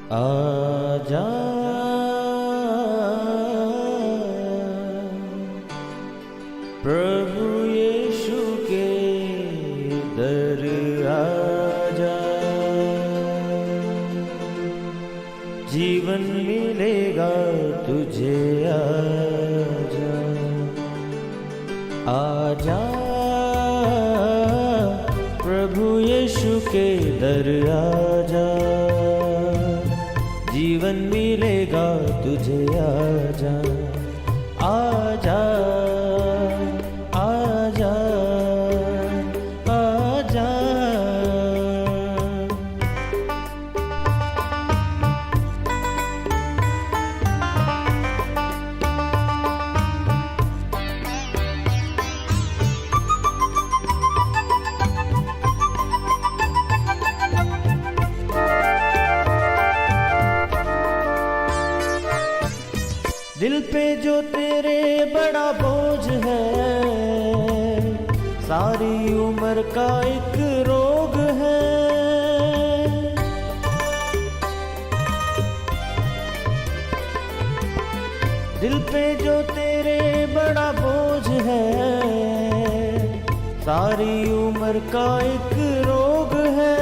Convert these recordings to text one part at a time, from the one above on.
आजा प्रभु यीशु के दर आजा, जीवन मिलेगा तुझे। आजा आजा प्रभु यीशु के दर आजा, जीवन मिलेगा तुझे। आजा आजा आजा आजा। दिल पे जो तेरे बड़ा बोझ है, सारी उम्र का एक रोग है। दिल पे जो तेरे बड़ा बोझ है, सारी उम्र का एक रोग है।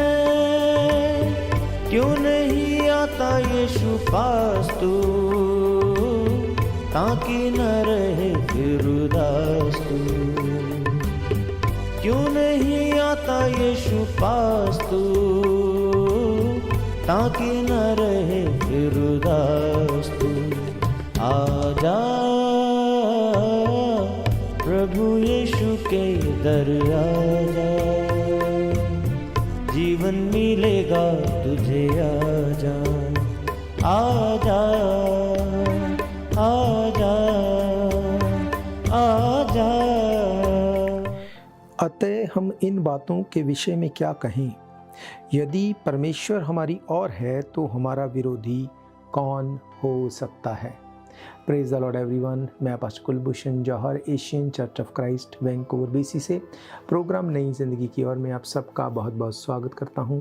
क्यों नहीं आता यीशु पास तू, ताकि न रहे फिर उदास तू। क्यों नहीं आता यीशु पास तू, ताकि न रहे फिर उदास तू। आजा प्रभु यीशु के दर आजा, जीवन मिलेगा तुझे। आजा आजा आजा आजा। अतः हम इन बातों के विषय में क्या कहें? यदि परमेश्वर हमारी ओर है तो हमारा विरोधी कौन हो सकता है? Praise the Lord everyone. मैं pastor Kulbhushan Johar, Asian church of Christ Vancouver BC से प्रोग्राम नई ज़िंदगी की ओर में आप सबका बहुत बहुत स्वागत करता हूं।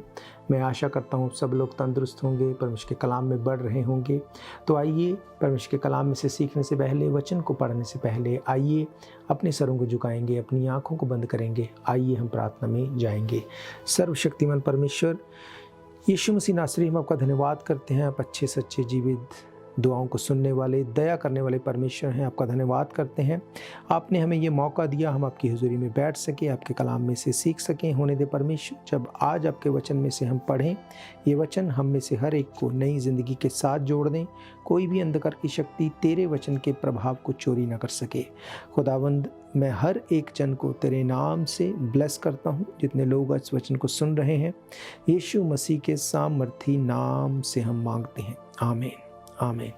मैं आशा करता हूं सब लोग तंदुरुस्त होंगे, परमेश्वर के कलाम में बढ़ रहे होंगे। तो आइए परमेश्वर के कलाम में से सीखने से पहले, वचन को पढ़ने से पहले आइए अपने सरों को झुकाएंगे, अपनी आँखों को बंद करेंगे। आइए हम प्रार्थना में जाएंगे। सर्वशक्तिमान परमेश्वर यीशु मसीह नासरी, हम आपका धन्यवाद करते हैं। आप अच्छे सच्चे जीवित दुआओं को सुनने वाले, दया करने वाले परमेश्वर हैं। आपका धन्यवाद करते हैं, आपने हमें ये मौका दिया, हम आपकी हुजूरी में बैठ सके, आपके कलाम में से सीख सकें। होने दे परमेश्वर, जब आज आपके वचन में से हम पढ़ें, ये वचन हम में से हर एक को नई ज़िंदगी के साथ जोड़ दें। कोई भी अंधकार की शक्ति तेरे वचन के प्रभाव को चोरी न कर सके। खुदावंद, मैं हर एक जन को तेरे नाम से ब्लेस करता हूँ, जितने लोग इस वचन को सुन रहे हैं। यीशु मसीह के सामर्थी नाम से हम मांगते हैं, आमीन आमीन।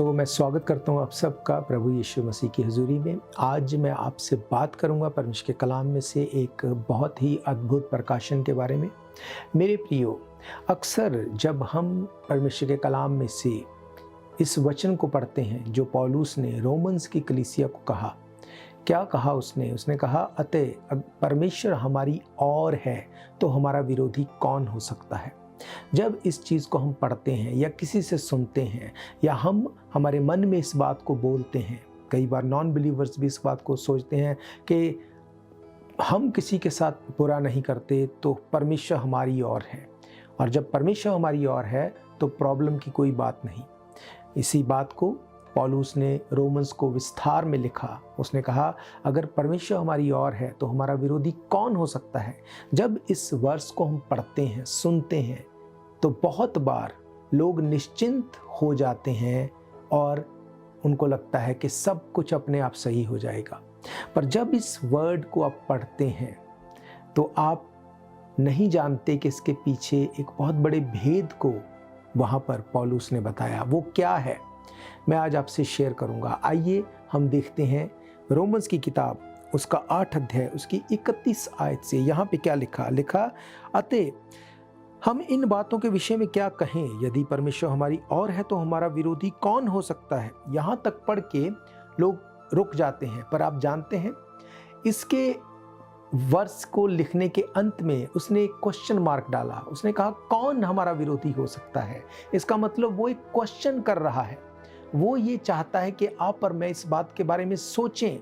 मैं स्वागत करता हूँ आप सबका प्रभु यीशु मसीह की हुजूरी में। आज मैं आपसे बात करूँगा परमेश्वर के कलाम में से एक बहुत ही अद्भुत प्रकाशन के बारे में। मेरे प्रियो, अक्सर जब हम परमेश्वर के कलाम में से इस वचन को पढ़ते हैं जो पौलुस ने रोमन्स की कलीसिया को कहा, क्या कहा उसने कहा, अतः परमेश्वर हमारी ओर है तो हमारा विरोधी कौन हो सकता है। जब इस चीज़ को हम पढ़ते हैं या किसी से सुनते हैं या हम हमारे मन में इस बात को बोलते हैं, कई बार नॉन बिलीवर्स भी इस बात को सोचते हैं कि हम किसी के साथ बुरा नहीं करते तो परमेश्वर हमारी ओर है, और जब परमेश्वर हमारी ओर है तो प्रॉब्लम की कोई बात नहीं। इसी बात को पौलुस ने रोमन्स को विस्तार में लिखा। उसने कहा, अगर परमेश्वर हमारी ओर है तो हमारा विरोधी कौन हो सकता है। जब इस वर्ष को हम पढ़ते हैं, सुनते हैं, तो बहुत बार लोग निश्चिंत हो जाते हैं और उनको लगता है कि सब कुछ अपने आप सही हो जाएगा। पर जब इस वर्ड को आप पढ़ते हैं तो आप नहीं जानते कि इसके पीछे एक बहुत बड़े भेद को वहाँ पर पौलुस ने बताया। वो क्या है, मैं आज आपसे शेयर करूँगा। आइए हम देखते हैं रोमन्स की किताब, उसका 8 अध्याय, उसकी 31 आयत से। यहाँ पे क्या लिखा, अतः हम इन बातों के विषय में क्या कहें? यदि परमेश्वर हमारी ओर है तो हमारा विरोधी कौन हो सकता है। यहाँ तक पढ़ के लोग रुक जाते हैं, पर आप जानते हैं इसके वर्ष को लिखने के अंत में उसने एक क्वेश्चन मार्क डाला। उसने कहा कौन हमारा विरोधी हो सकता है। इसका मतलब वो एक क्वेश्चन कर रहा है। वो ये चाहता है कि आप और मैं इस बात के बारे में सोचें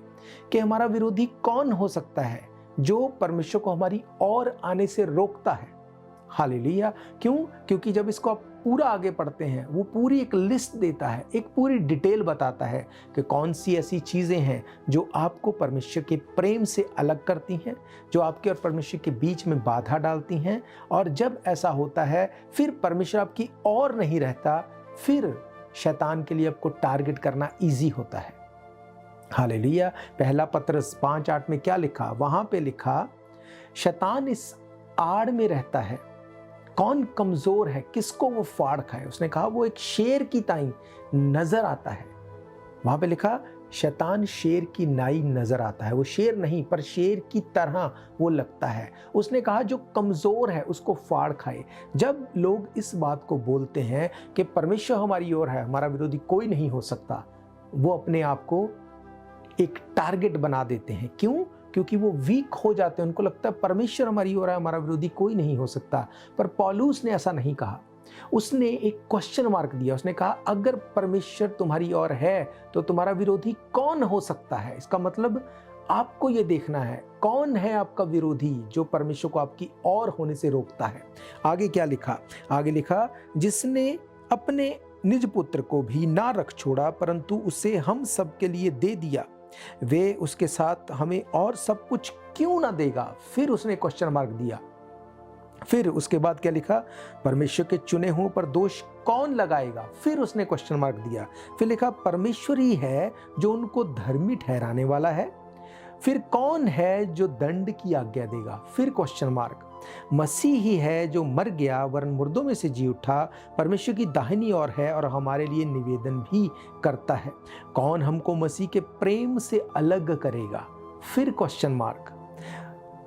कि हमारा विरोधी कौन हो सकता है जो परमेश्वर को हमारी ओर आने से रोकता है। हालेलुया। क्यों? क्योंकि जब इसको आप पूरा आगे पढ़ते हैं, वो पूरी एक लिस्ट देता है, एक पूरी डिटेल बताता है कि कौन सी ऐसी चीज़ें हैं जो आपको परमेश्वर के प्रेम से अलग करती हैं, जो आपके और परमेश्वर के बीच में बाधा डालती हैं। और जब ऐसा होता है फिर परमेश्वर आपकी ओर नहीं रहता, फिर शैतान के लिए आपको टारगेट करना ईजी होता है। हालेलुया। पहला पत्रस 5:8 में क्या लिखा? वहां पे लिखा, शैतान इस आड़ में रहता है, कौन कमजोर है, किसको वो फाड़ खाए। उसने कहा वो एक शेर की ताई नजर आता है। वहां पे लिखा शैतान शेर की नाई नजर आता है। वो शेर नहीं पर शेर की तरह वो लगता है। उसने कहा जो कमजोर है उसको फाड़ खाए। जब लोग इस बात को बोलते हैं कि परमेश्वर हमारी ओर है, हमारा विरोधी कोई नहीं हो सकता, वो अपने आप को एक टारगेट बना देते हैं। क्यों? क्योंकि वो वीक हो जाते हैं। उनको लगता है परमेश्वर हमारी ओर है, हमारा विरोधी कोई नहीं हो सकता। पर पौलुस ने ऐसा नहीं कहा। उसने एक क्वेश्चन मार्क दिया। उसने कहा अगर परमेश्वर तुम्हारी ओर है तो तुम्हारा विरोधी कौन हो सकता है। इसका मतलब आपको ये देखना है कौन है आपका विरोधी जो परमेश्वर को आपकी ओर होने से रोकता है। आगे क्या लिखा? आगे लिखा, जिसने अपने निज पुत्र को भी ना रख छोड़ा परंतु उसे हम सब के लिए दे दिया, वे उसके साथ हमें और सब कुछ क्यों ना देगा। फिर उसने क्वेश्चन मार्क दिया। फिर उसके बाद क्या लिखा? परमेश्वर के चुने हुओं पर दोष कौन लगाएगा। फिर उसने क्वेश्चन मार्क दिया। फिर लिखा परमेश्वर ही है जो उनको धर्मी ठहराने वाला है। फिर कौन है जो दंड की आज्ञा देगा। फिर क्वेश्चन मार्क। मसीह ही है जो मर गया वरन मुर्दों में से जी उठा, परमेश्वर की दाहिनी ओर है और हमारे लिए निवेदन भी करता है। कौन हमको मसीह के प्रेम से अलग करेगा। फिर क्वेश्चन मार्क।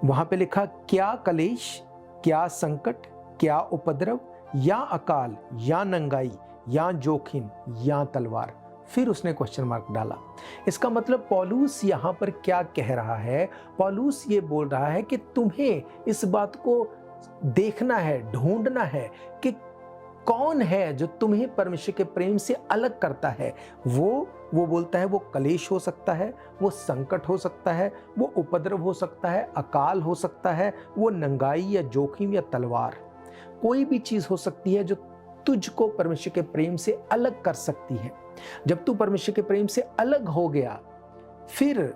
वहां पे लिखा क्या कलेश, क्या संकट, क्या उपद्रव, या अकाल, या नंगाई, या जोखिम, या तलवार। फिर उसने क्वेश्चन मार्क डाला। इसका मतलब पौलुस यहाँ पर क्या कह रहा है? पौलुस ये बोल रहा है कि तुम्हें इस बात को देखना है, ढूंढना है कि कौन है जो तुम्हें परमेश्वर के प्रेम से अलग करता है। वो बोलता है वो कलेश हो सकता है, वो संकट हो सकता है, वो उपद्रव हो सकता है, अकाल हो सकता है, वो नंगाई या जोखिम या तलवार, कोई भी चीज हो सकती है जो तुझको परमेश्वर के प्रेम से अलग कर सकती है। जब तू परमेश्वर के प्रेम से अलग हो गया, फिर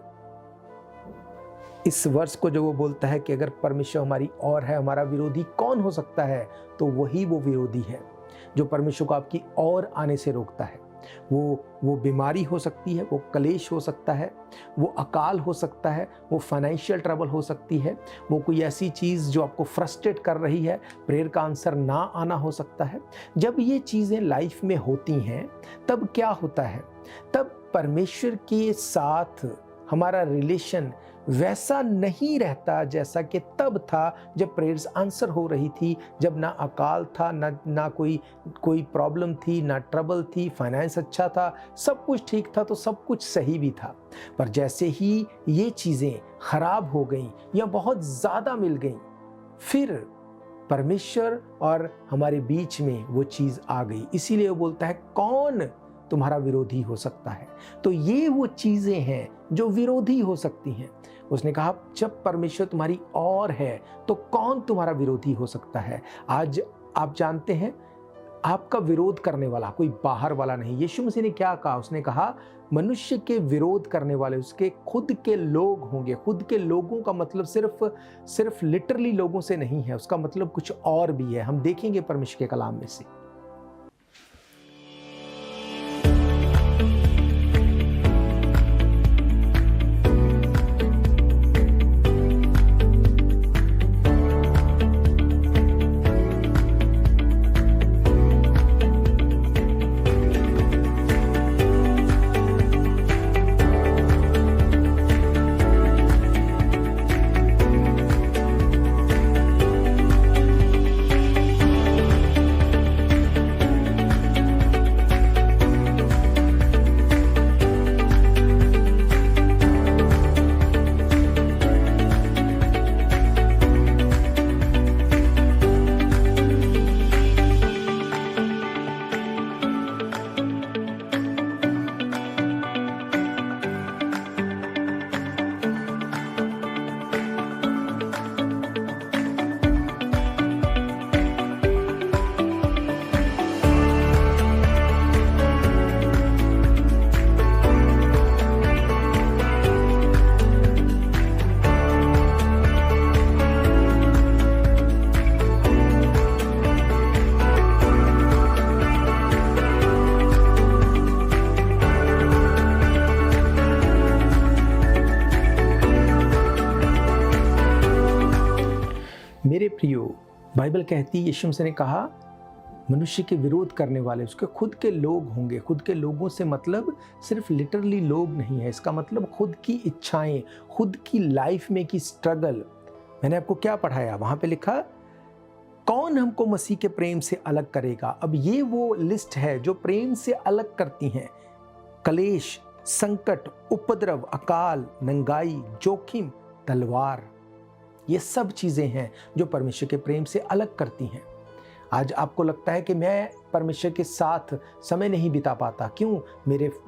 इस वर्ष को जो वो बोलता है कि अगर परमेश्वर हमारी ओर है, हमारा विरोधी कौन हो सकता है, तो वही वो विरोधी है जो परमेश्वर को आपकी ओर आने से रोकता है। वो बीमारी हो सकती है, वो कलेश हो सकता है, वो अकाल हो सकता है, वो फाइनेंशियल ट्रबल हो सकती है, वो कोई ऐसी चीज़ जो आपको फ्रस्ट्रेट कर रही है, प्रेयर का आंसर ना आना हो सकता है। जब ये चीज़ें लाइफ में होती हैं तब क्या होता है? तब परमेश्वर के साथ हमारा रिलेशन वैसा नहीं रहता जैसा कि तब था जब प्रेयर्स आंसर हो रही थी, जब ना अकाल था, ना कोई प्रॉब्लम थी, ना ट्रबल थी, फाइनेंस अच्छा था, सब कुछ ठीक था, तो सब कुछ सही भी था। पर जैसे ही ये चीज़ें खराब हो गई या बहुत ज़्यादा मिल गई, फिर परमेश्वर और हमारे बीच में वो चीज़ आ गई। इसीलिए वो बोलता है कौन तुम्हारा विरोधी हो सकता है। तो ये वो चीज़ें हैं जो विरोधी हो सकती हैं। उसने कहा जब परमेश्वर तुम्हारी ओर है तो कौन तुम्हारा विरोधी हो सकता है। आज आप जानते हैं आपका विरोध करने वाला कोई बाहर वाला नहीं। यीशु मसीह ने क्या कहा? उसने कहा मनुष्य के विरोध करने वाले उसके खुद के लोग होंगे। खुद के लोगों का मतलब सिर्फ लिटरली लोगों से नहीं है, उसका मतलब कुछ और भी है। हम देखेंगे परमेश्वर के कलाम में से। प्रियो, बाइबल कहती है, यीशु मसीह ने कहा मनुष्य के विरोध करने वाले उसके खुद के लोग होंगे। खुद के लोगों से मतलब सिर्फ लिटरली लोग नहीं है, इसका मतलब खुद की इच्छाएं, खुद की लाइफ में की स्ट्रगल। मैंने आपको क्या पढ़ाया, वहां पे लिखा कौन हमको मसीह के प्रेम से अलग करेगा। अब ये वो लिस्ट है जो प्रेम से अलग करती हैं। कलेश, संकट, उपद्रव, अकाल, नंगाई, जोखिम, तलवार, ये सब चीजें हैं जो परमेश्वर के प्रेम से अलग करती हैं। आज आपको लगता है कि मैं परमेश्वर के साथ समय नहीं बिता पाता, क्यों?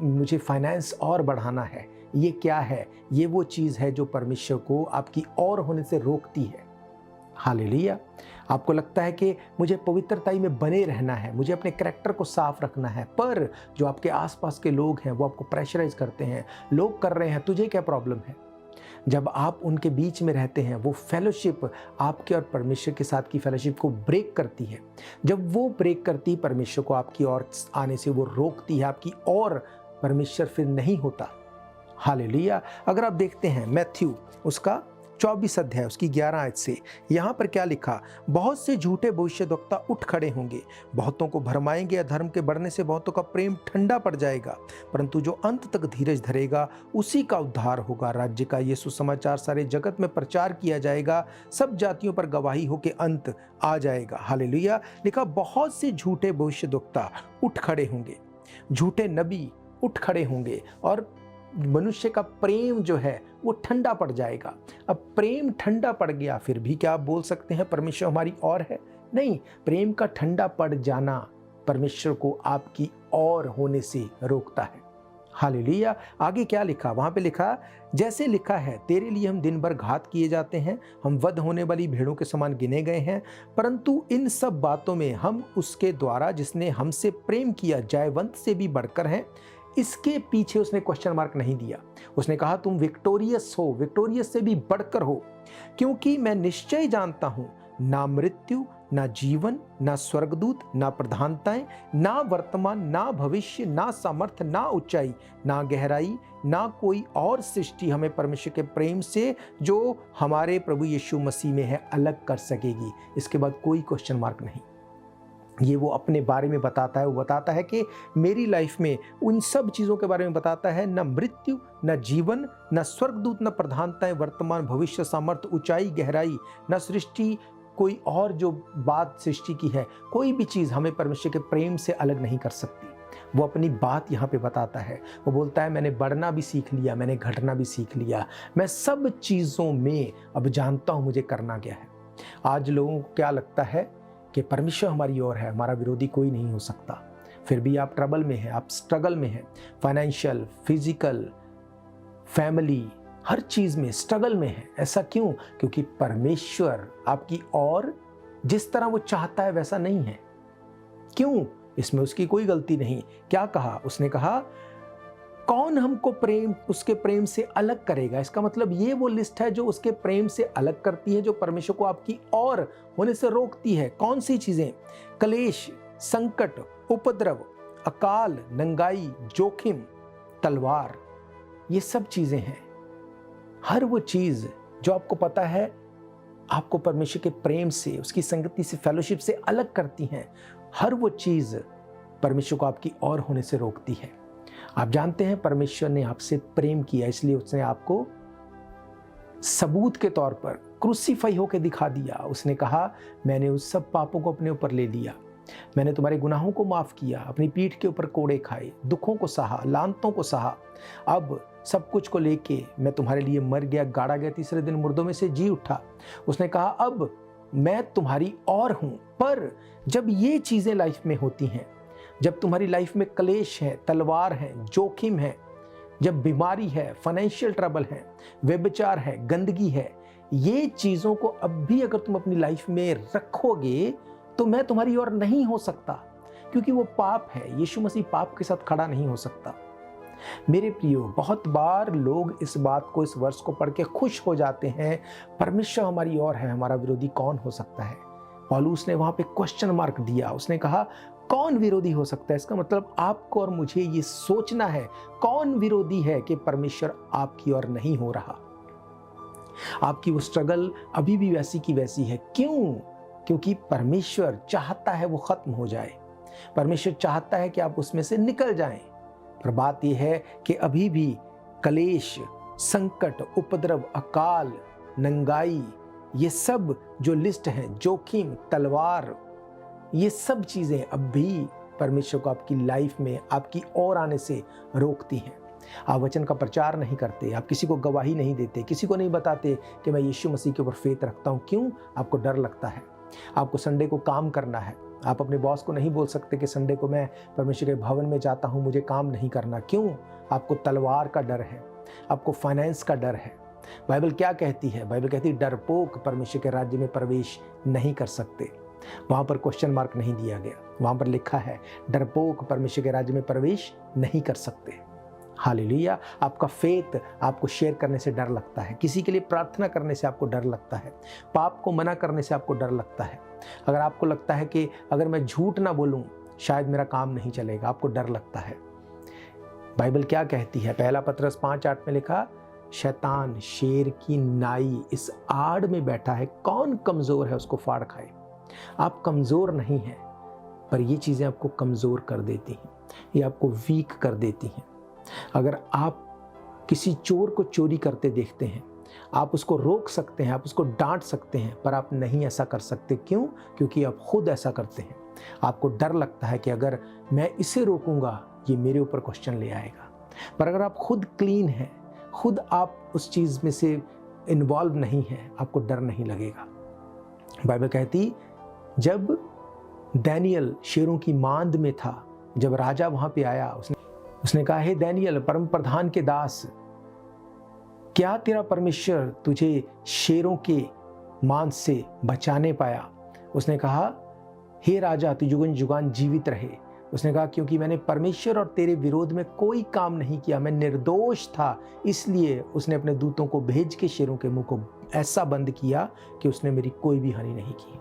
मुझे फाइनेंस और बढ़ाना है। ये क्या है? ये वो चीज़ है जो परमेश्वर को आपकी और होने से रोकती है। हालेलुया। आपको लगता है कि मुझे पवित्रता में बने रहना है, मुझे अपने कैरेक्टर को साफ रखना है, पर जो आपके आसपास के लोग हैं वो आपको प्रेशराइज करते हैं। लोग कर रहे हैं, तुझे क्या प्रॉब्लम है? जब आप उनके बीच में रहते हैं, वो फेलोशिप आपके और परमेश्वर के साथ की फेलोशिप को ब्रेक करती है। जब वो ब्रेक करती, परमेश्वर को आपकी ओर आने से वो रोकती है, आपकी और परमेश्वर फिर नहीं होता। हालेलुया। अगर आप देखते हैं मैथ्यू उसका 24 अध्याय उसकी 11 आयत से, यहाँ पर क्या लिखा, बहुत से झूठे भविष्यद्वक्ता उठ खड़े होंगे, बहुतों को भरमाएंगे, अधर्म के बढ़ने से बहुतों का प्रेम ठंडा पड़ जाएगा, परंतु जो अंत तक धीरज धरेगा उसी का उद्धार होगा। राज्य का ये सुसमाचार सारे जगत में प्रचार किया जाएगा, सब जातियों पर गवाही हो के अंत आ जाएगा। हालेलुया। लिखा बहुत से झूठे भविष्यद्वक्ता उठ खड़े होंगे, झूठे नबी उठ खड़े होंगे, और मनुष्य का प्रेम जो है वो ठंडा पड़ जाएगा। अब प्रेम ठंडा पड़ गया, फिर भी क्या आप बोल सकते हैं परमेश्वर हमारी ओर है? नहीं, प्रेम का ठंडा पड़ जाना परमेश्वर को आपकी ओर होने से रोकता है। हालेलुया। आगे क्या लिखा, वहां पे लिखा, जैसे लिखा है, तेरे लिए हम दिन भर घात किए जाते हैं, हम वध होने वाली भेड़ों के समान गिने गए हैं, परंतु इन सब बातों में हम उसके द्वारा जिसने हमसे प्रेम किया जयवंत से भी बढ़कर हैं। इसके पीछे उसने क्वेश्चन मार्क नहीं दिया, उसने कहा तुम विक्टोरियस हो, विक्टोरियस से भी बढ़कर हो, क्योंकि मैं निश्चय जानता हूं ना मृत्यु, ना जीवन, ना स्वर्गदूत, ना प्रधानताएं, ना वर्तमान, ना भविष्य, ना सामर्थ, ना ऊंचाई, ना गहराई, ना कोई और सृष्टि हमें परमेश्वर के प्रेम से जो हमारे प्रभु यीशु मसीह में है अलग कर सकेगी। इसके बाद कोई क्वेश्चन मार्क नहीं। ये वो अपने बारे में बताता है, वो बताता है कि मेरी लाइफ में उन सब चीज़ों के बारे में बताता है, न मृत्यु, न जीवन, न स्वर्गदूत, न प्रधानताएं, वर्तमान, भविष्य, सामर्थ, ऊंचाई, गहराई, न सृष्टि, कोई और जो बात सृष्टि की है, कोई भी चीज़ हमें परमेश्वर के प्रेम से अलग नहीं कर सकती। वो अपनी बात यहाँ पे बताता है, वो बोलता है मैंने बढ़ना भी सीख लिया, मैंने घटना भी सीख लिया, मैं सब चीज़ों में अब जानता हूँ मुझे करना क्या है। आज लोगों को क्या लगता है कि परमेश्वर हमारी ओर है, हमारा विरोधी कोई नहीं हो सकता। फिर भी आप ट्रबल में हैं, आप स्ट्रगल में हैं, फाइनेंशियल, फिजिकल, फैमिली, हर चीज़ में स्ट्रगल में है। ऐसा क्यों? क्योंकि परमेश्वर आपकी ओर जिस तरह वो चाहता है वैसा नहीं है। क्यों? इसमें उसकी कोई गलती नहीं। क्या कहा उसने? कहा कौन हमको उसके प्रेम से अलग करेगा। इसका मतलब ये वो लिस्ट है जो उसके प्रेम से अलग करती है, जो परमेश्वर को आपकी ओर होने से रोकती है। कौन सी चीजें? कलेश, संकट, उपद्रव, अकाल, नंगाई, जोखिम, तलवार, ये सब चीजें हैं। हर वो चीज जो आपको पता है आपको परमेश्वर के प्रेम से, उसकी संगति से, फेलोशिप से अलग करती हैं, हर वो चीज परमेश्वर को आपकी ओर होने से रोकती है। आप जानते हैं परमेश्वर ने आपसे प्रेम किया, इसलिए उसने आपको सबूत के तौर पर क्रूसीफाई होकर दिखा दिया। उसने कहा मैंने उस सब पापों को अपने ऊपर ले लिया, मैंने तुम्हारे गुनाहों को माफ किया, अपनी पीठ के ऊपर कोड़े खाए, दुखों को सहा, लानतों को सहा, अब सब कुछ को लेके मैं तुम्हारे लिए मर गया, गाड़ा गया, तीसरे दिन मुर्दों में से जी उठा। उसने कहा अब मैं तुम्हारी और हूं। पर जब ये चीजें लाइफ में होती हैं, जब तुम्हारी लाइफ में कलेश है, तलवार है, जोखिम है, जब बीमारी है, फाइनेंशियल ट्रबल है, व्यभिचार है, गंदगी है, ये चीजों को अब भी अगर तुम अपनी लाइफ में रखोगे तो मैं तुम्हारी ओर नहीं हो सकता, क्योंकि वो पाप है। यीशु मसीह पाप के साथ खड़ा नहीं हो सकता। मेरे प्रियो, बहुत बार लोग इस बात को, इस वर्ष को पढ़ के खुश हो जाते हैं, परमेश्वर हमारी ओर है, हमारा विरोधी कौन हो सकता है। पौलुस ने वहां पे क्वेश्चन मार्क दिया, उसने कहा कौन विरोधी हो सकता है। इसका मतलब आपको और मुझे ये सोचना है कौन विरोधी है कि परमेश्वर आपकी ओर नहीं हो रहा। आपकी वो स्ट्रगल अभी भी वैसी की वैसी है। क्यों? क्योंकि परमेश्वर चाहता है वो खत्म हो जाए, परमेश्वर चाहता है कि आप उसमें से निकल जाएं। पर बात यह है कि अभी भी कलेश, संकट, उपद्रव, अकाल, नंगाई, ये सब जो लिस्ट है, जोखिम, तलवार, ये सब चीजें अब भी परमेश्वर को आपकी लाइफ में आपकी ओर आने से रोकती हैं। आप वचन का प्रचार नहीं करते, आप किसी को गवाही नहीं देते, किसी को नहीं बताते कि मैं यीशु मसीह के ऊपर फेथ रखता हूं। क्यों? आपको डर लगता है। आपको संडे को काम करना है। आप अपने बॉस को नहीं बोल सकते कि संडे को मैं परमेश्वर के भवन में जाता हूं, मुझे काम नहीं करना। क्यों? आपको तलवार का डर है, आपको फाइनेंस का डर है। बाइबल क्या कहती है? बाइबल कहती है डरपोक परमेश्वर के राज्य में प्रवेश नहीं कर सकते। वहां पर क्वेश्चन मार्क नहीं दिया गया, वहां पर लिखा है डरपोक परमेश्वर के राज्य में प्रवेश नहीं कर सकते। हालेलुया। आपका फेथ आपको शेयर करने से डर लगता है, किसी के लिए प्रार्थना करने से आपको डर लगता है, पाप को मना करने से आपको डर लगता है। अगर आपको लगता है कि अगर मैं झूठ ना बोलूं शायद मेरा काम नहीं चलेगा, आपको डर लगता है। बाइबल क्या कहती है? पहला पतरस 5:8 में लिखा, शैतान शेर की नाई इस आड़ में बैठा है, कौन कमजोर है उसको फाड़ खाए। आप कमजोर नहीं हैं, पर ये चीजें आपको कमजोर कर देती हैं, ये आपको वीक कर देती हैं। अगर आप किसी चोर को चोरी करते देखते हैं, आप उसको रोक सकते हैं, आप उसको डांट सकते हैं, पर आप नहीं ऐसा कर सकते। क्यों? क्योंकि आप खुद ऐसा करते हैं। आपको डर लगता है कि अगर मैं इसे रोकूंगा ये मेरे ऊपर क्वेश्चन ले आएगा। पर अगर आप खुद क्लीन हैं, खुद आप उस चीज में से इन्वॉल्व नहीं है, आपको डर नहीं लगेगा। बाइबल कहती जब दानियल शेरों की मांद में था, जब राजा वहां पे आया, उसने कहा, हे दानियल परम प्रधान के दास, क्या तेरा परमेश्वर तुझे शेरों के मांस से बचाने पाया? उसने कहा, हे राजा तू जुगन जुगान जीवित रहे। उसने कहा, क्योंकि मैंने परमेश्वर और तेरे विरोध में कोई काम नहीं किया, मैं निर्दोष था। इसलिए उसने अपने दूतों को भेज के शेरों के मुंह को ऐसा बंद किया कि उसने मेरी कोई भी हानि नहीं की।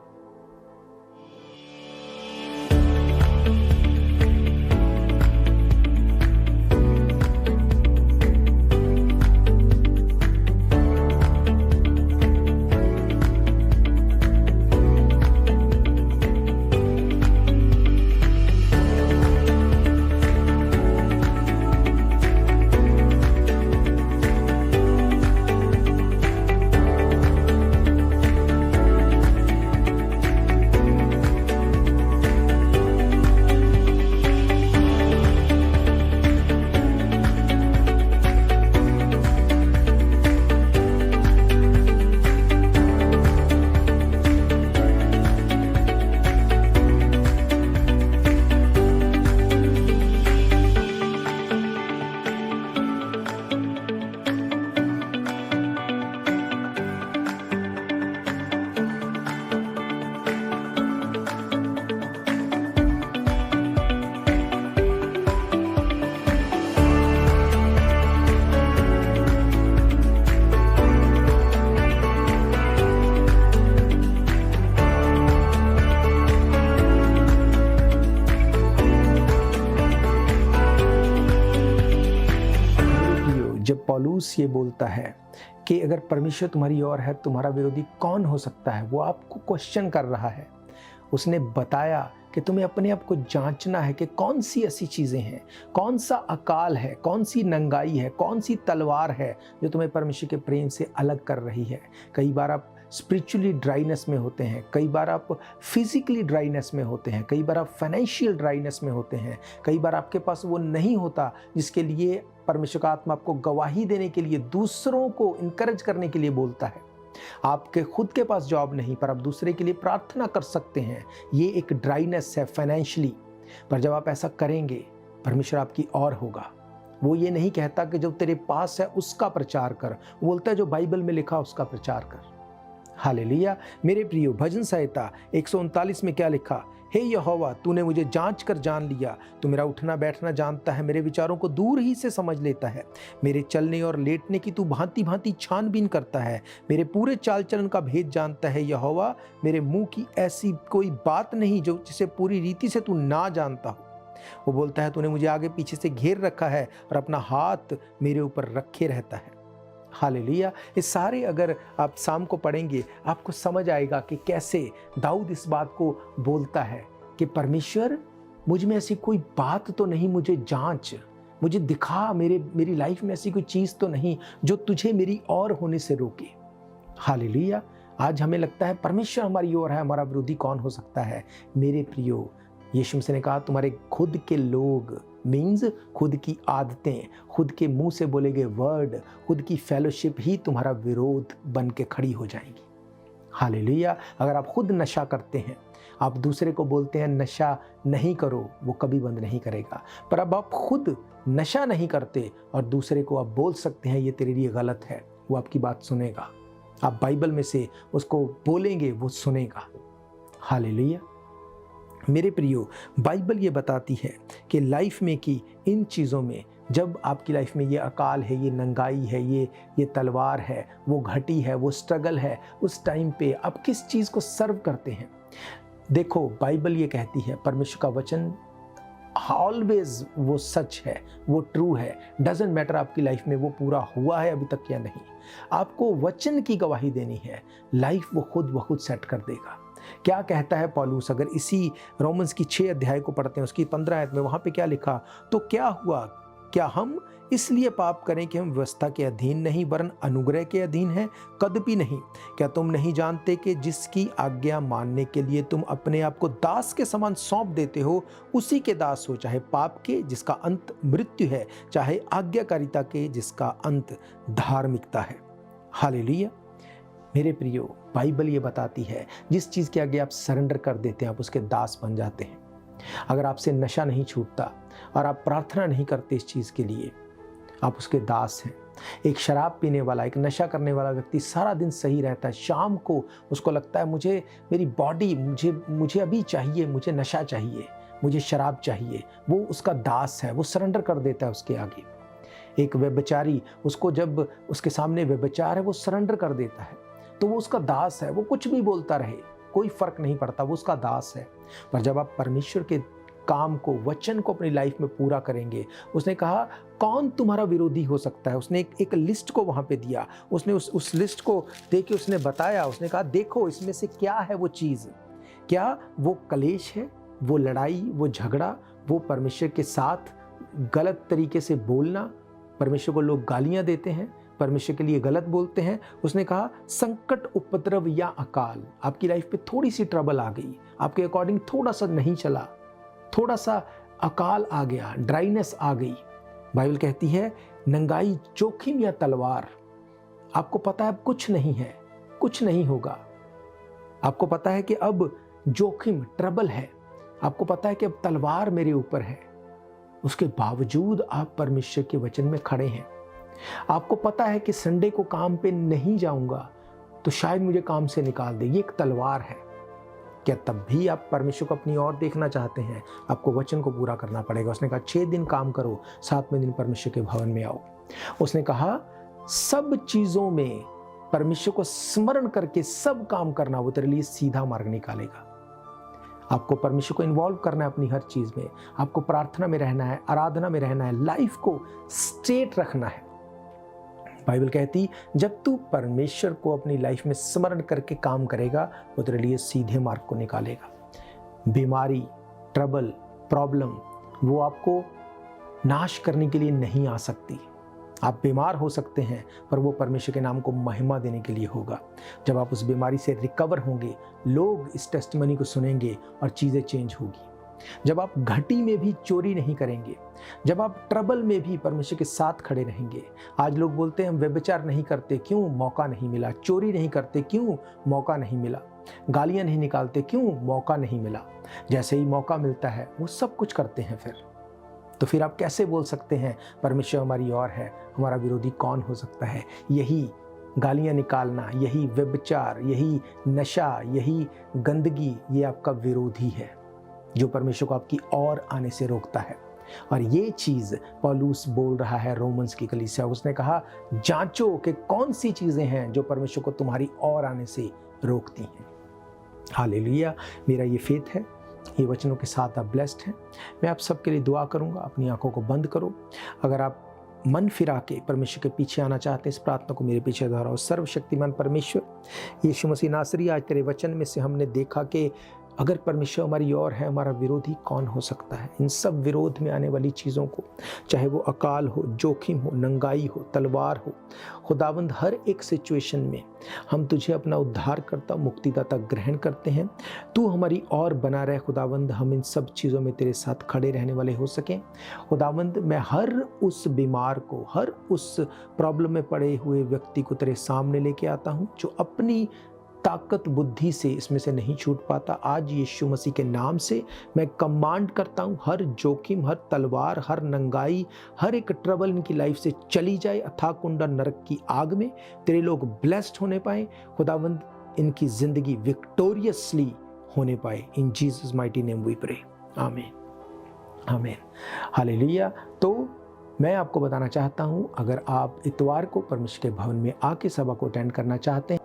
जब पौलुस ये बोलता है कि अगर परमेश्वर तुम्हारी ओर है तुम्हारा विरोधी कौन हो सकता है, वो आपको क्वेश्चन कर रहा है। उसने बताया कि तुम्हें अपने आप को जांचना है कि कौन सी ऐसी चीज़ें हैं, कौन सा अकाल है, कौन सी नंगाई है, कौन सी तलवार है जो तुम्हें परमेश्वर के प्रेम से अलग कर रही है। कई बार आप स्पिरिचुअली ड्राइनेस में होते हैं, कई बार आप फिजिकली ड्राइनेस में होते हैं, कई बार आप फाइनेंशियल ड्राइनेस में होते हैं, कई बार आपके पास वो नहीं होता जिसके लिए परमेश्वर का आत्मा आपको गवाही देने के लिए, दूसरों को इनकरेज करने के लिए बोलता है। आपके खुद के पास जॉब नहीं, पर आप दूसरे के लिए प्रार्थना कर सकते हैं। ये एक ड्राइनेस है फाइनेंशियली, पर जब आप ऐसा करेंगे परमेश्वर आपकी ओर होगा। वो ये नहीं कहता कि जो तेरे पास है उसका प्रचार कर, वो बोलता है जो बाइबल में लिखा उसका प्रचार कर। हालेलुया। मेरे प्रियो, भजन संहिता 139 में क्या लिखा? हे यहोवा तूने मुझे जांच कर जान लिया, तू मेरा उठना बैठना जानता है, मेरे विचारों को दूर ही से समझ लेता है। मेरे चलने और लेटने की तू भांति भांति छानबीन करता है, मेरे पूरे चाल चलन का भेद जानता है। यहोवा मेरे मुंह की ऐसी कोई बात नहीं जो जिसे पूरी रीति से तू ना जानता हो। वो बोलता है तूने मुझे आगे पीछे से घेर रखा है और अपना हाथ मेरे ऊपर रखे रहता है। हालेलुया। ये सारे अगर आप शाम को पढ़ेंगे आपको समझ आएगा कि कैसे दाऊद इस बात को बोलता है कि परमेश्वर मुझ में ऐसी कोई बात तो नहीं, मुझे जांच, मुझे दिखा, मेरी लाइफ में ऐसी कोई चीज़ तो नहीं जो तुझे मेरी और होने से रोके। हालेलुया। आज हमें लगता है परमेश्वर हमारी ओर है, हमारा विरोधी कौन हो सकता है। मेरे प्रियो, यीशु मसीह ने कहा तुम्हारे खुद के लोग मीन्स खुद की आदतें, खुद के मुंह से बोले गए वर्ड, खुद की फेलोशिप ही तुम्हारा विरोध बन के खड़ी हो जाएंगी। हालेलुया। अगर आप खुद नशा करते हैं, आप दूसरे को बोलते हैं नशा नहीं करो, वो कभी बंद नहीं करेगा। पर अब आप खुद नशा नहीं करते और दूसरे को आप बोल सकते हैं ये तेरे लिए गलत है, वो आपकी बात सुनेगा। आप बाइबल में से उसको बोलेंगे, वो सुनेगा। हालेलुया। मेरे प्रियो, बाइबल ये बताती है कि लाइफ में कि इन चीज़ों में जब आपकी लाइफ में ये अकाल है, ये नंगाई है, ये तलवार है, वो घटी है, वो स्ट्रगल है, उस टाइम पे आप किस चीज़ को सर्व करते हैं। देखो, बाइबल ये कहती है परमेश्वर का वचन ऑलवेज वो सच है, वो ट्रू है। डजेंट मैटर आपकी लाइफ में वो पूरा हुआ है अभी तक या नहीं, आपको वचन की गवाही देनी है। लाइफ वो खुद ब खुद सेट कर देगा। क्या कहता है पौलुस, अगर इसी रोमन्स की 6 अध्याय को पढ़ते हैं, उसकी 15 आयत में वहां पे क्या लिखा, तो क्या हुआ, क्या हम इसलिए पाप करें कि हम व्यवस्था के अधीन नहीं वरन अनुग्रह के अधीन हैं? कदापि नहीं। क्या तुम नहीं जानते कि जिसकी आज्ञा मानने के लिए तुम अपने आप को दास के समान सौंप देते हो, उसी के दास हो, चाहे पाप के जिसका अंत मृत्यु है, चाहे आज्ञाकारिता के जिसका अंत धार्मिकता है। हालेलुया। मेरे प्रियो, बाइबल ये बताती है जिस चीज़ के आगे आप सरेंडर कर देते हैं आप उसके दास बन जाते हैं। अगर आपसे नशा नहीं छूटता और आप प्रार्थना नहीं करते इस चीज़ के लिए, आप उसके दास हैं। एक शराब पीने वाला, एक नशा करने वाला व्यक्ति सारा दिन सही रहता है, शाम को उसको लगता है मुझे मेरी बॉडी, मुझे अभी चाहिए, मुझे नशा चाहिए, मुझे शराब चाहिए। वो उसका दास है, वो सरेंडर कर देता है उसके आगे। एक व्यभिचारी, उसको जब उसके सामने व्यभिचार है वो सरेंडर कर देता है, तो वो उसका दास है। वो कुछ भी बोलता रहे, कोई फर्क नहीं पड़ता, वो उसका दास है। पर जब आप परमेश्वर के काम को, वचन को अपनी लाइफ में पूरा करेंगे, उसने कहा कौन तुम्हारा विरोधी हो सकता है। उसने एक लिस्ट को वहां पे दिया, उसने उस लिस्ट को देके उसने बताया, उसने कहा देखो इसमें से क्या है वो चीज़, क्या वो कलेश है, वो लड़ाई, वो झगड़ा, वो परमेश्वर के साथ गलत तरीके से बोलना, परमेश्वर को लोग गालियां देते हैं, परमेश्वर के लिए गलत बोलते हैं। उसने कहा संकट, उपद्रव या अकाल, आपकी लाइफ पे थोड़ी सी ट्रबल आ गई, आपके अकॉर्डिंग थोड़ा सा नहीं चला, थोड़ा सा अकाल आ गया, ड्राइनेस आ गई। बाइबल कहती है नंगाई, जोखिम या तलवार, आपको पता है अब कुछ नहीं है, कुछ नहीं होगा, आपको पता है कि अब जोखिम, ट्रबल है, आपको पता है कि अब तलवार मेरे ऊपर है, उसके बावजूद आप परमेश्वर के वचन में खड़े हैं। आपको पता है कि संडे को काम पे नहीं जाऊंगा तो शायद मुझे काम से निकाल दे, ये एक तलवार है। क्या तब भी आप परमेश्वर को अपनी ओर देखना चाहते हैं? आपको वचन को पूरा करना पड़ेगा। उसने कहा 6 दिन काम करो, 7वें दिन परमेश्वर के भवन में आओ। उसने कहा सब चीजों में परमेश्वर को स्मरण करके सब काम करना, वो तेरे लिए सीधा मार्ग निकालेगा। आपको परमेश्वर को इन्वॉल्व करना है अपनी हर चीज में, आपको प्रार्थना में रहना है, आराधना में रहना है, लाइफ को स्ट्रेट रखना है। बाइबल कहती जब तू परमेश्वर को अपनी लाइफ में स्मरण करके काम करेगा, वो तेरे लिए सीधे मार्ग को निकालेगा। बीमारी, ट्रबल, प्रॉब्लम वो आपको नाश करने के लिए नहीं आ सकती। आप बीमार हो सकते हैं पर वो परमेश्वर के नाम को महिमा देने के लिए होगा। जब आप उस बीमारी से रिकवर होंगे, लोग इस टेस्टिमनी को सुनेंगे और चीज़ें चेंज होगी। जब आप घटी में भी चोरी नहीं करेंगे, जब आप ट्रबल में भी परमेश्वर के साथ खड़े रहेंगे। आज लोग बोलते हैं हम व्यभिचार नहीं करते, क्यों? मौका नहीं मिला। चोरी नहीं करते, क्यों? मौका नहीं मिला। गालियां नहीं निकालते, क्यों? मौका नहीं मिला। जैसे ही मौका मिलता है वो सब कुछ करते हैं। फिर आप कैसे बोल सकते हैं परमेश्वर हमारी ओर है, हमारा विरोधी कौन हो सकता है? यही गालियां निकालना, यही व्यभिचार, यही नशा, यही गंदगी, ये आपका विरोधी है जो परमेश्वर को आपकी ओर आने से रोकता है। और ये चीज़ पौलुस बोल रहा है रोमन्स की कलीसिया। उसने कहा जांचो कि कौन सी चीज़ें हैं जो परमेश्वर को तुम्हारी ओर आने से रोकती हैं। हालेलुया। मेरा ये फेथ है, ये वचनों के साथ आप ब्लेस्ड हैं। मैं आप सबके लिए दुआ करूंगा। अपनी आंखों को बंद करो। अगर आप मन फिरा के परमेश्वर के पीछे आना चाहते हैं, इस प्रार्थना को मेरे पीछे दोहराओ। सर्वशक्तिमान परमेश्वर यीशु मसीह नासरी, आज तेरे वचन में से हमने देखा कि अगर परमेश्वर हमारी ओर है, हमारा विरोधी कौन हो सकता है। इन सब विरोध में आने वाली चीज़ों को, चाहे वो अकाल हो, जोखिम हो, नंगाई हो, तलवार हो, खुदावंद हर एक सिचुएशन में हम तुझे अपना उद्धारकर्ता, मुक्तिदाता ग्रहण करते हैं। तू हमारी ओर बना रहे खुदावंद, हम इन सब चीज़ों में तेरे साथ खड़े रहने वाले हो सकें। खुदावंद मैं हर उस बीमार को, हर उस प्रॉब्लम में पड़े हुए व्यक्ति को तेरे सामने लेके आता हूँ, जो अपनी ताकत बुद्धि से इसमें से नहीं छूट पाता। आज यीशु मसीह के नाम से मैं कमांड करता हूँ, हर जोखिम, हर तलवार, हर नंगाई, हर एक ट्रबल इनकी लाइफ से चली जाए। अथाह कुंडा नरक की आग में तेरे लोग ब्लेस्ड होने पाए खुदावंद, इनकी जिंदगी विक्टोरियसली होने पाए। In Jesus mighty name we pray, amen amen hallelujah. तो मैं आपको बताना चाहता हूँ, अगर आप इतवार को परमेश्वर के भवन में आके सभा को अटेंड करना चाहते हैं,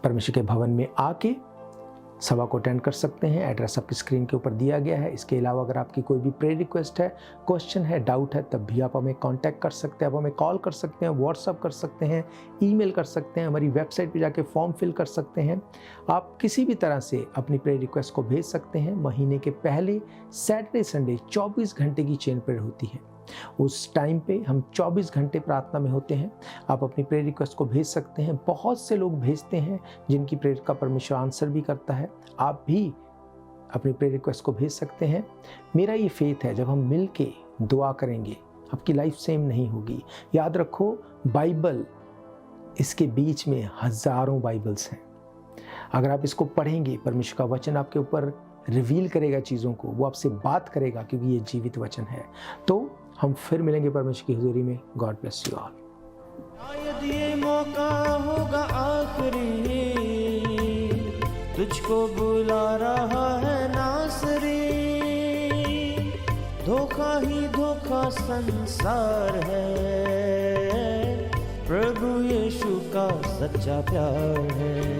परमेश्वर के भवन में आके सभा को अटेंड कर सकते हैं। एड्रेस आपकी स्क्रीन के ऊपर दिया गया है। इसके अलावा अगर आपकी कोई भी प्रेयर रिक्वेस्ट है, क्वेश्चन है, डाउट है, तब भी आप हमें कांटेक्ट कर सकते हैं। आप हमें कॉल कर सकते हैं, व्हाट्सअप कर सकते हैं, ईमेल कर सकते हैं, हमारी वेबसाइट पे जाके फॉर्म फिल कर सकते हैं। आप किसी भी तरह से अपनी प्रेयर रिक्वेस्ट को भेज सकते हैं। महीने के पहले सैटरडे संडे 24 घंटे की चेन प्रेयर होती है। उस टाइम पे हम 24 घंटे प्रार्थना में होते हैं। आप अपनी प्रेयर रिक्वेस्ट को भेज सकते हैं। बहुत से लोग भेजते हैं जिनकी प्रेयर का परमेश्वर आंसर भी करता है। आप भी अपनी प्रेयर रिक्वेस्ट को भेज सकते हैं। मेरा ये फेथ है, जब हम मिल के दुआ करेंगे आपकी लाइफ सेम नहीं होगी। याद रखो, बाइबल, इसके बीच में हजारों बाइबल्स हैं। अगर आप इसको पढ़ेंगे, परमेश्वर का वचन आपके ऊपर रिवील करेगा चीज़ों को, वो आपसे बात करेगा, क्योंकि ये जीवित वचन है। तो हम फिर मिलेंगे परमेश्वर की हुजूरी में। God bless you all. शायद ये मौका होगा आखिरी, तुझको बुला रहा है नासरी। धोखा ही धोखा संसार है, प्रभु यीशु का सच्चा प्यार है।